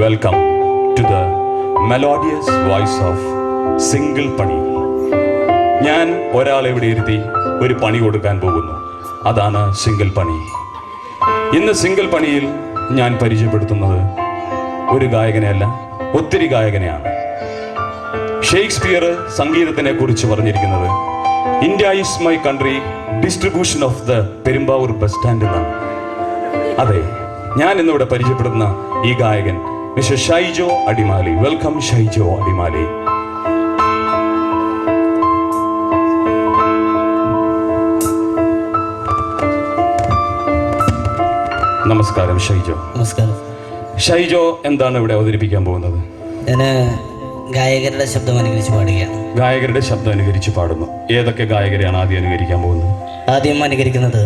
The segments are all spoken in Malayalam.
Welcome to the melodious voice of single പണി. ഞാൻ ഒരാളെ ഇവിടെ ഇരുത്തി ഒരു പണി കൊടുക്കാൻ പോകുന്നു. അതാണ് സിംഗിൾ പണി. ഇന്ന് സിംഗിൾ പണിയിൽ ഞാൻ പരിചയപ്പെടുത്തുന്നത് ഒരു ഗായകനെയല്ല, ഒത്തിരി ഗായകനെയാണ്. ഷേക്സ്പിയർ സംഗീതത്തിനെ കുറിച്ച് പറഞ്ഞിരിക്കുന്നത് India is my country, distribution of the Perumbavoor bus stand എന്നാണ്. അതെ, ഞാൻ ഇന്നിവിടെ പരിചയപ്പെടുന്ന ഈ ഗായകൻ മിസ്റ്റർ ഷൈജോ അടിമാലി. വെൽക്കം ഷൈജോ അടിമാലി. നമസ്കാരം ഷൈജോ. നമസ്കാരം. ഷൈജോ എന്താണ് ഇവിടെ അവതരിപ്പിക്കാൻ പോകുന്നത്? ഞാൻ ഗായകരുടെ ശബ്ദം അനുകരിച്ച് പാടുകയാണ്. ഗായകരുടെ ശബ്ദം അനുകരിച്ച് പാടുന്നു. ഏതൊക്കെ ഗായകരെയാണ് ആദ്യം അനുകരിക്കാൻ പോകുന്നത്? ആദ്യം അനുകരിക്കുന്നത്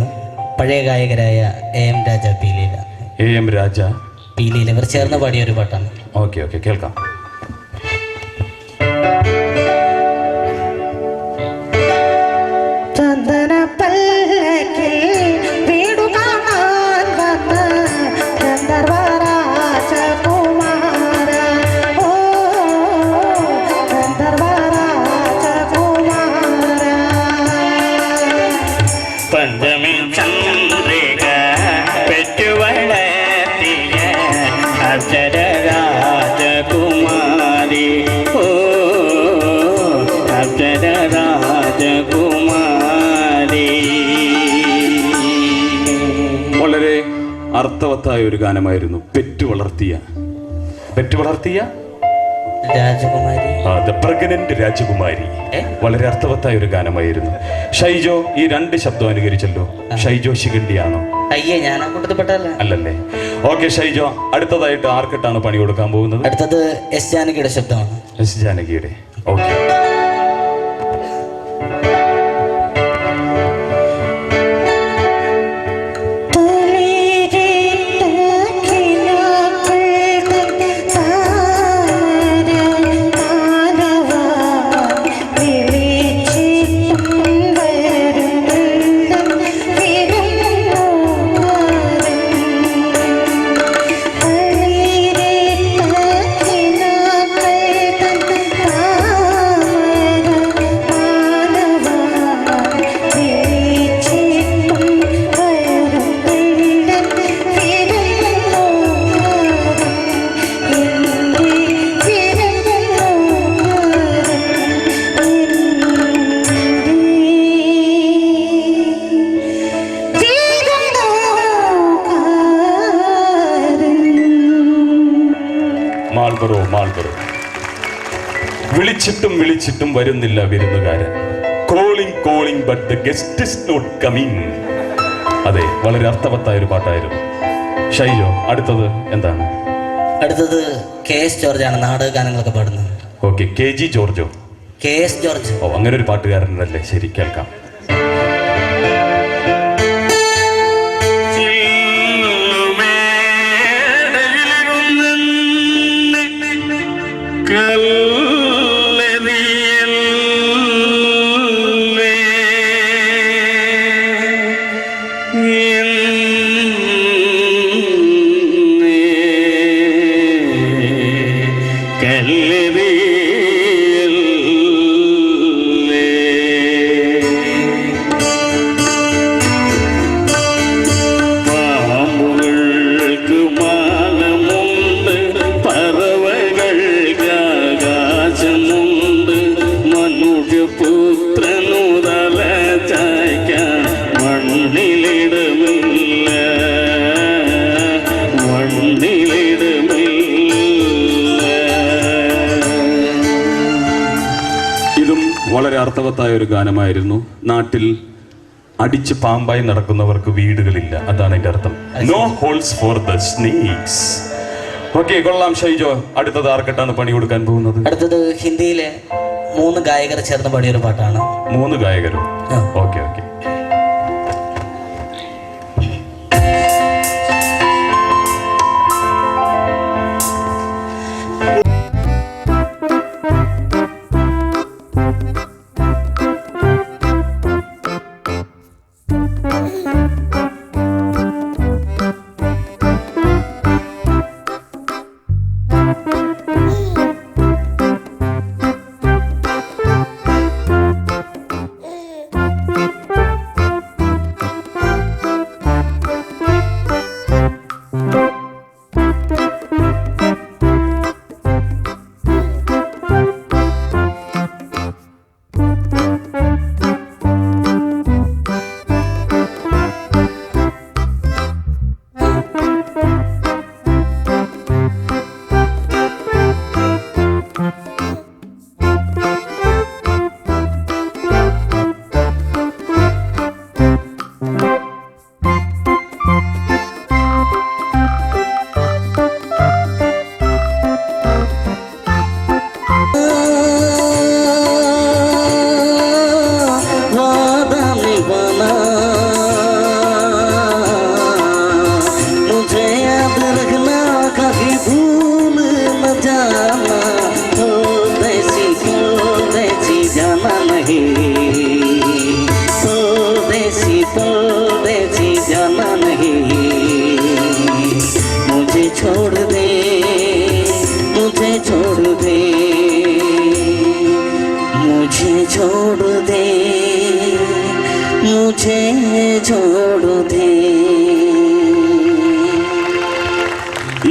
പഴയ ഗായകരായ എം രാജ, പീലീല. എം രാജ, പീലീല ഇവർ ചേർന്ന് പാടിയ ഒരു പാട്ടാണ്. ഓക്കെ ഓക്കെ, കേൾക്കാം. പഞ്ചമി ചന്ദ്രിക പെറ്റുവളത്തിയ അക്ഷര രാജകുമാരി, ഓ അക്ഷര രാജകുമാരി. വളരെ അർത്ഥവത്തായ ഒരു ഗാനമായിരുന്നു. പെറ്റുവളർത്തിയ രാജകുമാരി, പ്രഗ്നന്റ് രാജകുമാരി. വളരെ അർത്ഥവത്തായ ഒരു ഗാനമായിരുന്നു. ഷൈജോ ഈ രണ്ട് ശബ്ദം അനുകരിച്ചല്ലോ. ഷൈജോ ശിഖണ്ഡിയാണോ? അയ്യേ, ഞാൻ ആ കൂട്ടത്തിൽപ്പെട്ടല്ല. അല്ലല്ലേ? ഓക്കെ ഷൈജോ, അടുത്തതായിട്ട് ആർക്കിട്ടാണ് പണി കൊടുക്കാൻ പോകുന്നത്? അടുത്തത് എസ് ജാനകിയുടെ ശബ്ദമാണ്. എസ് ജാനകിയുടെ. ഓക്കെ. മാൾബറോ. വിളിച്ചിട്ടും വരുന്നില്ല വിരുന്നുകാരൻ. Calling but the guest is not coming. അതെ, വളരെ അർത്ഥവത്തായ ഒരു പാട്ടായിരുന്നു. ഷൈജോ, അടുത്തത് എന്താണ്? അടുത്തത് കെ എസ് ജോർജ് ആണ്, നാടക ഗാനങ്ങളൊക്കെ പാടുന്നത്. ഓക്കെ, കെ ജി ജോർജോ? K S George. ഓ, അങ്ങനെ ഒരു പാട്ടുകാരനല്ലേ? ശരി, കേൾക്കാം. വളരെ അർത്ഥവത്തായ ഒരു ഗാനമായിരുന്നു. നാട്ടിൽ അടിച്ച് പാമ്പായി നടക്കുന്നവർക്ക് വീടുകളില്ല, അതാണ് എൻ്റെ അർത്ഥം. No holes for the snakes. Okay, കൊള്ളാം ഷൈജോ. അടുത്തത് ആർക്കിട്ടാണ് പണി കൊടുക്കാൻ പോകുന്നത്? അടുത്തത് ഹിന്ദിയിലെ 3 ഗായകർ ചേർന്ന് പാടിയൊരു പാട്ടാണ്. 3 ഗായകരോ? Okay okay.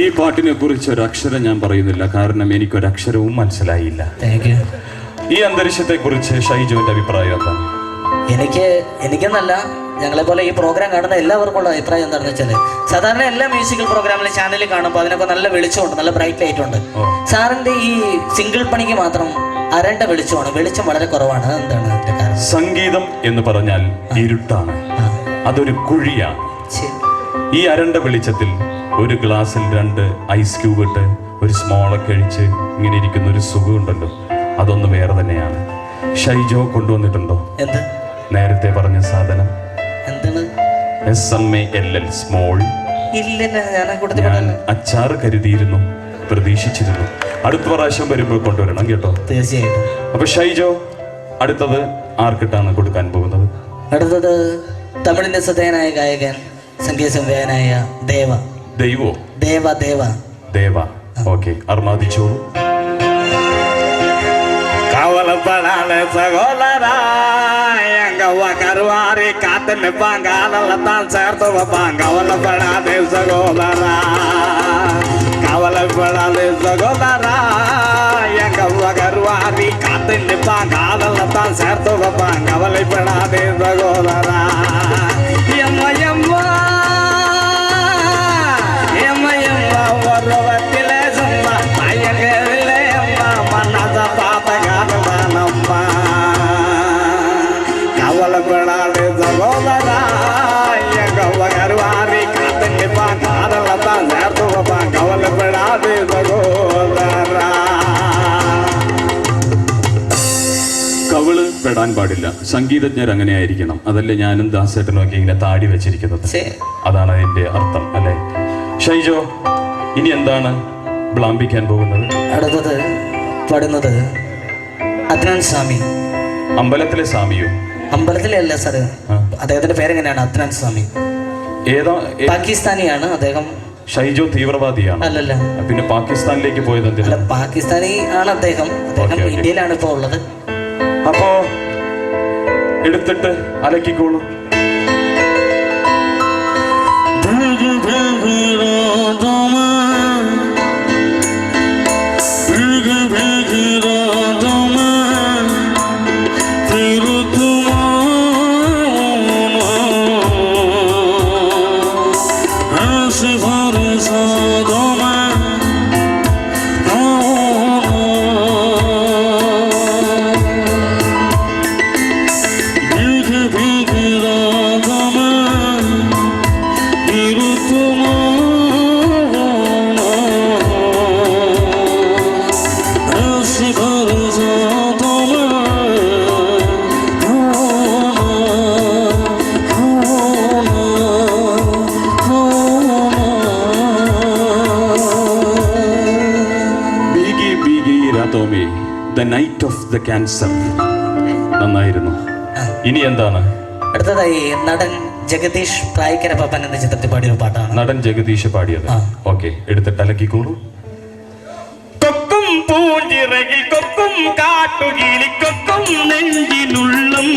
ഈ പാട്ടിനെ കുറിച്ച് ഒരക്ഷരം ഞാൻ പറയുന്നില്ല, കാരണം എനിക്കൊരക്ഷരവും മനസ്സിലായില്ല. ഈ അന്തരീക്ഷത്തെ കുറിച്ച് ഷൈജുവിന്റെ അഭിപ്രായം എന്താണ്? എനിക്കെന്നല്ല, ഞങ്ങളെ പോലെ ഈ പ്രോഗ്രാം കാണുന്ന എല്ലാവർക്കും ഉള്ള അഭിപ്രായം എന്താണെന്ന് വെച്ചാൽ, സാധാരണ എല്ലാ മ്യൂസിക്കൽ പ്രോഗ്രാമിലും ചാനലിൽ കാണുമ്പോൾ അതിനൊക്കെ നല്ല വെളിച്ചമുണ്ട്, നല്ല ബ്രൈറ്റ് ലൈറ്റ് ഉണ്ട്. സാറിന്റെ ഈ സിംഗിൾ പണിക്ക് മാത്രം അരണ്ട വെളിച്ചമാണ്, വെളിച്ചം വളരെ കുറവാണ്. എന്താണ് അതിന്റെ കാരണം? സംഗീതം എന്ന് പറഞ്ഞാൽ ഇരുട്ടാണ്, അതൊരു കുഴിയാണ്. ഈ അരണ്ട വെളിച്ചത്തിൽ ഒരു ഗ്ലാസ്സിൽ 2 ഐസ് ക്യൂബ് ഇട്ട് ഒരു സ്മോളൊക്കെ കഴിച്ച് ഇങ്ങനെ ഇരിക്കുന്ന ഒരു സുഖമുണ്ടല്ലോ, അതൊന്ന് വേറെ തന്നെയാണ്. ഷൈജോ കൊണ്ടുവന്നിട്ടുണ്ടോ നേരത്തെ പറഞ്ഞ സാധനം? SMALL small. ഞാൻ അച്ചാറ് കരുതിയിരുന്നു, പ്രതീക്ഷിച്ചിരുന്നു. അടുത്ത പ്രാവശ്യം വരുമ്പോൾ കൊണ്ടുവരണം കേട്ടോ. തീർച്ചയായിട്ടും. അപ്പൊ ഷൈജോ, അടുത്തത് ആർക്കിട്ടാണ് കൊടുക്കാൻ പോകുന്നത്? അടുത്തത് തമിഴിന്റെ ശ്രദ്ധേയനായ ഗായകൻ, സംഗീത സംവിധായകനായ ദേവ. ഓക്കെ, അർമാദിച്ചോളൂ. கவலைப்படாத சகோதரா, எங்க கருவாரி காத்து நிப்பாங்க, அதெல்லாம் தான் சேர்த்து வைப்பாங்க. கவலைப்படாத சகோதரா, கவலைப்படாத சகோதரா, எங்க கருவாரி காத்து நிப்பாங்க, அதெல்லாம் தான் சேர்த்து வைப்பாங்க. கவலைப்படாத சகோதரா, எம்மா எம்மா எம்மா எம்மா ஒருவத்திலே சும்மா பயங்கரிலே அம்மா மனத பார்த்த காரணம்மா. கவலைப்படாத சகோதரா, எங்க கருவாரி காத்து நிப்பாங்க, அதெல்லாம் தான் சேர்த்து வைப்பாங்க. கவலைப்படாத സഹോദരാ. കവള് പെടാൻ പാടില്ല, സംഗീതജ്ഞർ അങ്ങനെ ആയിരിക്കണം. അതല്ലേ ഞാനും ദാസേട്ടനും ഒക്കെ ഇങ്ങനെ താടി വെച്ചിരിക്കുന്നത്, അതാണ് അതിന്റെ അർത്ഥം അല്ലേ? ഷൈജോ, ഇനി എന്താണ് ബ്ലാംബിക്കാൻ പോകുന്നത്? അടുത്തത് പാടുന്നത് അദ്നാൻ സ്വാമി. അമ്പലത്തിലെ സ്വാമിയോ? അമ്പലത്തിലെ അല്ല സാറ്, അദ്ദേഹത്തിന്റെ പേരെങ്ങനെയാണ്? അദ്നാൻ സ്വാമി. ഏതാ? പാകിസ്ഥാനിയാണ് അദ്ദേഹം. ഷൈജോ തീവ്രവാദിയാണ്? അല്ലല്ല. പിന്നെ പാകിസ്ഥാനിലേക്ക് പോയത് എന്തിനാ? പാകിസ്ഥാനി ആണ് അദ്ദേഹം. ഇന്ത്യയിലാണ് ഇപ്പൊ ഉള്ളത്. അപ്പോ എടുത്തിട്ട് അലക്കിക്കോളൂ. The night of the cancer. നന്നായിരുന്നു. ഇനി എന്താണ് അടുത്തതായി? നടൻ ജഗദീഷ് പ്രായക്കര പപ്പൻ എന്ന ചിത്രത്തിൽ പാടിയ പാട്ടാണ്. നടൻ ജഗദീഷ് പാടിയത്. ഓക്കെ, എടുത്തിട്ട് അലക്കിക്കോളൂ. പൂഞ്ചിറകിൽ കൊക്കും കാട്ടുകിളിക്കൊക്കും നെഞ്ചിനുള്ളും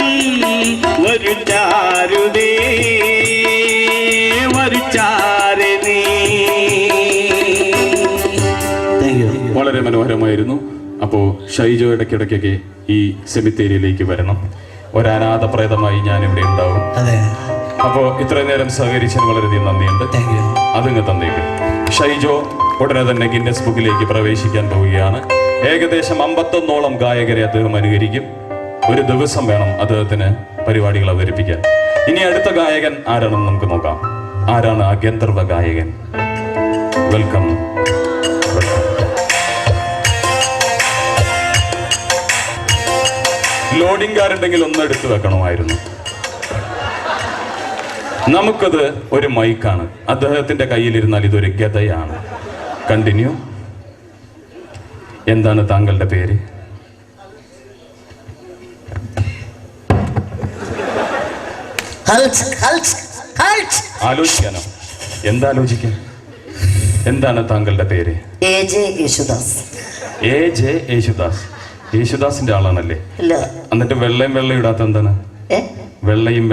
ഒരു ചാരുതേ ഒരു ചാരുതേ. വളരെ മനോഹരമായിരുന്നു. അപ്പോൾ ഷൈജോ ഇടയ്ക്കിടയ്ക്കൊക്കെ ഈ സെമിത്തേരിയിലേക്ക് വരണം. ഒരനാഥ പ്രേതമായി ഞാനിവിടെ ഉണ്ടാവും. അതെ. അപ്പോൾ ഇത്രയും നേരം സഹകരിച്ചതിന് വളരെയധികം നന്ദിയുണ്ട്. അതിങ്ങ് തന്നേക്ക്. ഷൈജോ ഉടനെ തന്നെ ഗിന്നസ് ബുക്കിലേക്ക് പ്രവേശിക്കാൻ പോവുകയാണ്. ഏകദേശം 51ഓളം ഗായകരെ അദ്ദേഹം അനുകരിക്കും. ഒരു ദിവസം വേണം അദ്ദേഹത്തിന് പരിപാടികൾ അവതരിപ്പിക്കാൻ. ഇനി അടുത്ത ഗായകൻ ആരാണെന്ന് നമുക്ക് നോക്കാം. ആരാണ് ആ ഗന്ധർവ ഗായകൻ? വെൽക്കം. ലോഡിംഗ് കാരുണ്ടെങ്കിൽ ഒന്ന് എടുത്തു വെക്കണമായിരുന്നു. നമുക്കത് ഒരു മൈക്കാണ്. അദ്ദേഹത്തിന്റെ കയ്യിലിരുന്നാൽ ഇതൊരു ഗതയാണ്. കണ്ടിന്യൂ. എന്താണ് താങ്കളുടെ പേര്? ആലോചിക്കാനോ? എന്താലോചിക്കാൻ? എന്താണ് താങ്കളുടെ പേര്? AJ യേശുദാസ്. AJ യേശുദാസ്. യേശുദാസിന്റെ ആളാണല്ലേ? ഇല്ല. എന്നിട്ട് വെള്ളയും ഇടാത്ത എന്താണ്? വെള്ളയും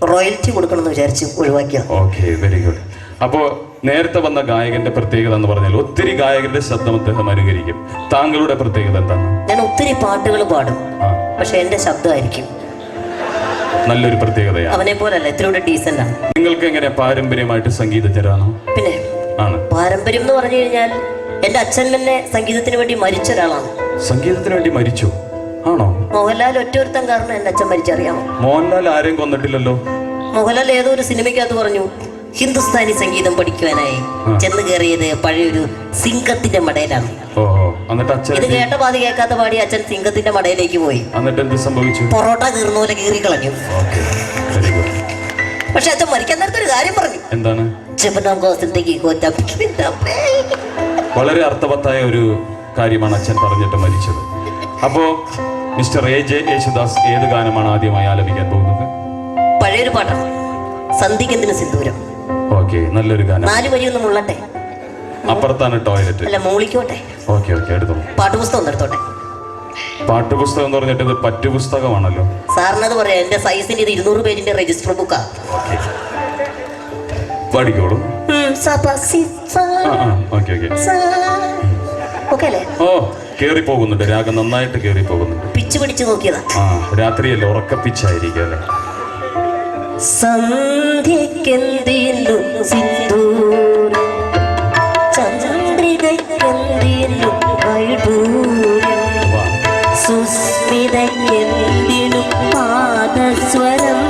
റോയൽറ്റി കൊടുക്കണമെന്ന് വിചാരിച്ചു ഒഴിവാക്കിയ. Okay, very good. അപ്പോ നേരത്തെ വന്ന ഗായകന്റെ പ്രത്യേകത എന്ന് പറഞ്ഞാൽ ഒത്തിരി ഗായകരുടെ ശബ്ദം അദ്ദേഹം അനുകരിക്കും. താങ്കളുടെ പ്രത്യേകത എന്താണ്? ഞാൻ ഒത്തിരി പാട്ടുകൾ പാടും, പക്ഷെ എന്റെ ശബ്ദമായിരിക്കും നല്ലൊരു പ്രത്യേകതയാണ്. അവനെ പോലല്ല, ഇത്തിരി ഡീസന്റ് ആണ്. നിങ്ങൾക്ക് എങ്ങനെ പാരമ്പര്യമായിട്ട് സംഗീതജ്ഞരാണോ? പിന്നെ ആണ്. പാരമ്പര്യം എന്ന് പറഞ്ഞു കഴിഞ്ഞാൽ എന്റെ അച്ഛൻ തന്നെ സംഗീതത്തിന് വേണ്ടി മരിച്ച ഒരാളാണ്. സംഗീതത്തിന് വേണ്ടി മരിച്ചു? ആണോ? മോഹൻലാൽ ഒറ്റൊരുത്തൻ കാരണം എന്റെ അച്ഛൻ മരിച്ചറിയാമോ? മോഹൻലാൽ ആരെയും കൊന്നിട്ടില്ലല്ലോ. മോഹൻലാൽ ഏതോ ഒരു സിനിമയ്ക്കകത്ത് പറഞ്ഞു ഹിന്ദുസ്ഥാനി സംഗീതം പഠിക്കുവാനായി ചെന്ന് കയറിയത് പഴയൊരു സിംഹത്തിന്റെ മടയിലാണ്. ഇത് കേട്ട പാതി കേൾക്കാത്ത പാടി അച്ഛൻ സിംഹത്തിന്റെ മടയിലേക്ക് പോയി. എന്നിട്ട് എന്ത് സംഭവിച്ചു? പൊറോട്ട കീറുന്ന പോലെ കീറി കളഞ്ഞു. പക്ഷെ അച്ഛൻ മരിക്കാൻ നേരത്തെ ഒരു കാര്യം പറഞ്ഞു. എന്താണ്? വളരെ അർത്ഥവത്തായ ഒരു കാര്യമാണ് അച്ഛൻ പറഞ്ഞിട്ട് മരിച്ചത്. അപ്പോ മിസ്റ്റർ AJ യേശുദാസ് ഏത് ഗാനമാണ് ആദ്യമായി ആലപിക്കാൻ പോകുന്നത്? പഴയൊരു പാട്ടാണ്, സന്ധിക്കെന്തിന് സിന്ദൂരം. ഓക്കെ, നല്ലൊരു ഗാനം. 4 വരി ഒന്ന് മുള്ളട്ടെ. അപ്പുറത്താണ് ടോയ്ലറ്റ്. അല്ല, മൂളിക്കോട്ടെ. ഓക്കെ, എടുത്തോ. പാട്ടുപുസ്തകം എടുത്തോട്ടെ. പാട്ടുപുസ്തകം എന്ന് പറഞ്ഞിട്ട് ഇത് പറ്റുപുസ്തകമാണല്ലോ. സാറിനത് പറയാം, എന്റെ സൈസിന് ഇത് 200 പേജിന്റെ രജിസ്റ്റർ ബുക്കാ. പഠിക്കോളൂ. ഓ, കേറി പോകുന്നുണ്ട്, രാഗം നന്നായിട്ട് കേറി പോകുന്നുണ്ട്. പിച്ച് പിടിച്ചു നോക്കിയതാ. രാത്രിയല്ലേ, ഉറക്കപ്പിച്ചായിരിക്കും അല്ലേ? സന്ധ്യക്കെന്തിനു സിന്ദൂരം, ചന്ദ്രികയ്ക്കെന്തിനു വൈഡൂര്യം, സുസ്മിതയ്ക്കെന്തിനു പാദസ്വരം,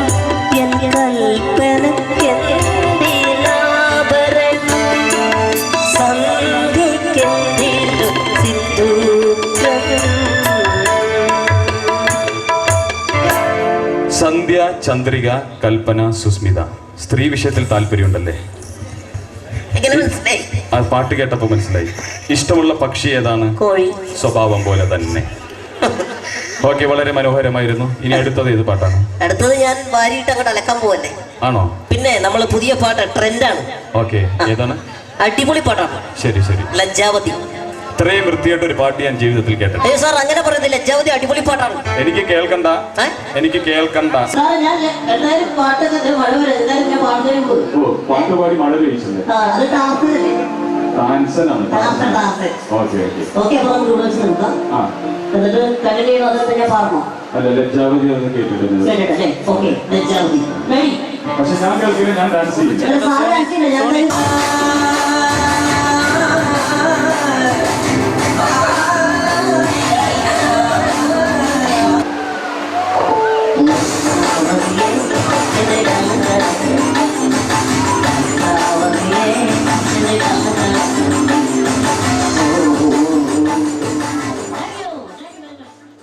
എൻ കൽപ്പനയ്ക്കെന്തിനാഭരണം, സന്ധ്യക്കെന്തിനു സിന്ദൂരം. സന്ധ്യ, ചന്ദ്രിക, കൽപ്പന, സുസ്മിത. സ്ത്രീ വിഷയത്തിൽ താല്പര്യമുണ്ടല്ലേ? ആ പാട്ട് കേട്ടപ്പോ മനസ്സിലായി. ഇഷ്ടമുള്ള പക്ഷി ഏതാണ്? കോഴി. സ്വഭാവം പോലെ തന്നെ. ഓക്കെ, വളരെ മനോഹരമായിരുന്നു. ഇനി അടുത്തത് ഏത് പാട്ടാണ്? അടുത്തത് ഞാൻ വാരിയിട്ട് അങ്ങോട്ട് അലക്കാൻ പോവല്ലേ. ആണോ? പിന്നെ നമ്മൾ പുതിയ പാട്ട് ട്രെൻഡാണ്. ഓക്കെ, ഏതാണ്? അടിപൊളി പാട്ടാണ്. ശരി, ലജ്ജാവതി. ഇത്രയും വൃത്തിയായിട്ട് ഒരു പാട്ട് ഞാൻ ജീവിതത്തിൽ കേട്ടത്. സാർ അങ്ങനെ പറയുന്നത്, ലജ്ജാവതി അടിപൊളി പാട്ടാണ്. എനിക്ക് കേൾക്കണ്ട. പാട്ട് പാടി മഴ പെയ്യിച്ചത്. ലജ്ജാവതി ഒന്ന് കേട്ടിട്ടുണ്ട്. പക്ഷെ ഞാൻ കേൾക്കില്ല, ഞാൻ ഡാൻസ് ചെയ്യും.